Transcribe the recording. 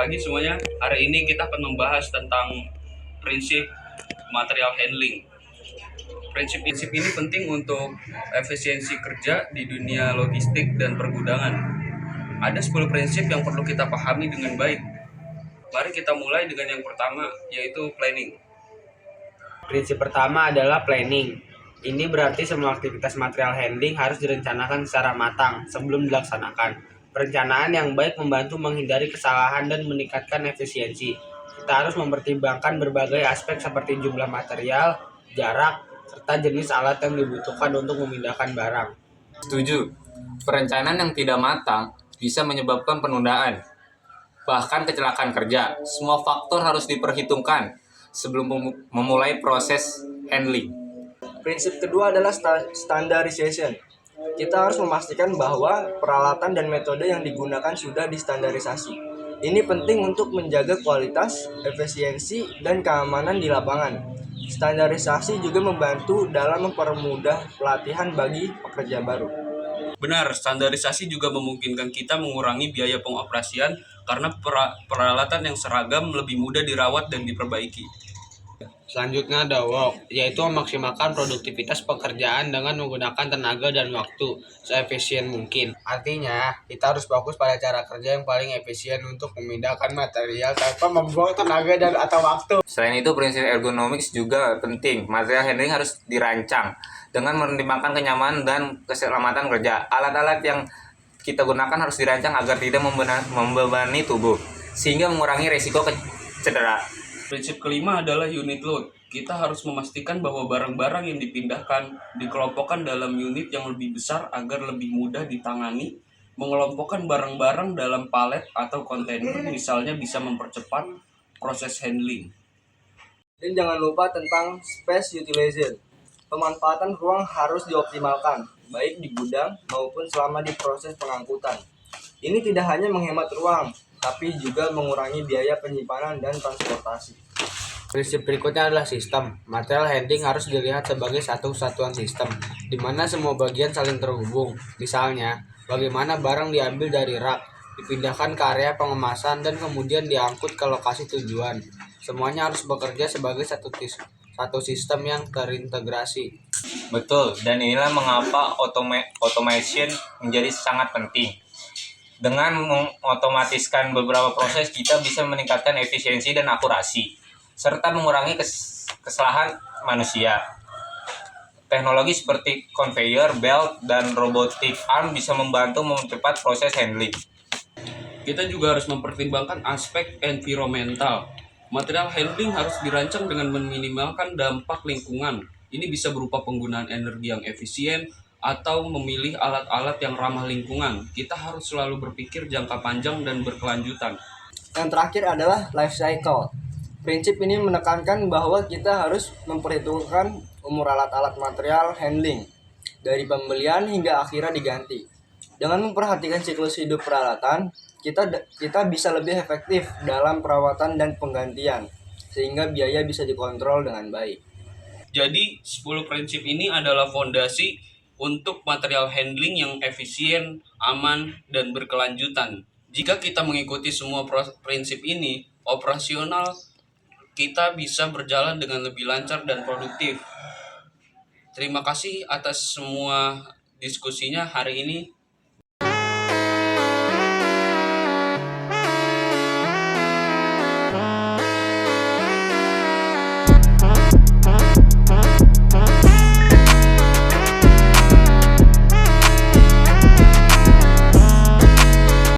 pagi semuanya. Hari ini kita akan membahas tentang prinsip material handling. Prinsip-prinsip ini penting untuk efisiensi kerja di dunia logistik dan pergudangan. Ada 10 prinsip yang perlu kita pahami dengan baik. Mari kita mulai dengan yang pertama, yaitu planning. Prinsip pertama adalah planning. Ini berarti semua aktivitas material handling harus direncanakan secara matang sebelum dilaksanakan. Perencanaan yang baik membantu menghindari kesalahan dan meningkatkan efisiensi. Kita harus mempertimbangkan berbagai aspek seperti jumlah material, jarak, serta jenis alat yang dibutuhkan untuk memindahkan barang. Setuju. Perencanaan yang tidak matang bisa menyebabkan penundaan, bahkan kecelakaan kerja. Semua faktor harus diperhitungkan sebelum memulai proses handling. Prinsip kedua adalah standardization. Kita harus memastikan bahwa peralatan dan metode yang digunakan sudah distandarisasi. Ini penting untuk menjaga kualitas, efisiensi, dan keamanan di lapangan. Standarisasi juga membantu dalam mempermudah pelatihan bagi pekerja baru. Benar, standarisasi juga memungkinkan kita mengurangi biaya pengoperasian karena peralatan yang seragam lebih mudah dirawat dan diperbaiki. Selanjutnya ada work, yaitu memaksimalkan produktivitas pekerjaan dengan menggunakan tenaga dan waktu seefisien mungkin. Artinya, kita harus fokus pada cara kerja yang paling efisien untuk memindahkan material tanpa membuang tenaga dan atau waktu. Selain itu, prinsip ergonomics juga penting. Material handling harus dirancang dengan mempertimbangkan kenyamanan dan keselamatan kerja. Alat-alat yang kita gunakan harus dirancang agar tidak membebani tubuh, sehingga mengurangi risiko cedera. Prinsip kelima adalah unit load. Kita harus memastikan bahwa barang-barang yang dipindahkan dikelompokkan dalam unit yang lebih besar agar lebih mudah ditangani. Mengelompokkan barang-barang dalam palet atau kontainer misalnya bisa mempercepat proses handling. Dan jangan lupa tentang space utilization. Pemanfaatan ruang harus dioptimalkan, baik di gudang maupun selama di proses pengangkutan. Ini tidak hanya menghemat ruang, tapi juga mengurangi biaya penyimpanan dan transportasi. Prinsip berikutnya adalah sistem. Material handling harus dilihat sebagai satu kesatuan sistem, di mana semua bagian saling terhubung. Misalnya, bagaimana barang diambil dari rak, dipindahkan ke area pengemasan, dan kemudian diangkut ke lokasi tujuan. Semuanya harus bekerja sebagai satu sistem yang terintegrasi. Betul, dan inilah mengapa automation menjadi sangat penting. Dengan mengotomatiskan beberapa proses, kita bisa meningkatkan efisiensi dan akurasi, serta mengurangi kesalahan manusia. Teknologi seperti conveyor belt dan robotic arm bisa membantu mempercepat proses handling. Kita juga harus mempertimbangkan aspek environmental. Material handling harus dirancang dengan meminimalkan dampak lingkungan. Ini bisa berupa penggunaan energi yang efisien atau memilih alat-alat yang ramah lingkungan. Kita harus selalu berpikir jangka panjang dan berkelanjutan. Yang terakhir adalah life cycle. Prinsip ini menekankan bahwa kita harus memperhitungkan umur alat-alat material handling, dari pembelian hingga akhirnya diganti. Dengan memperhatikan siklus hidup peralatan, kita bisa lebih efektif dalam perawatan dan penggantian, sehingga biaya bisa dikontrol dengan baik. Jadi, 10 prinsip ini adalah fondasi untuk material handling yang efisien, aman, dan berkelanjutan. Jika kita mengikuti semua prinsip ini, operasional kita bisa berjalan dengan lebih lancar dan produktif. Terima kasih atas semua diskusinya hari ini.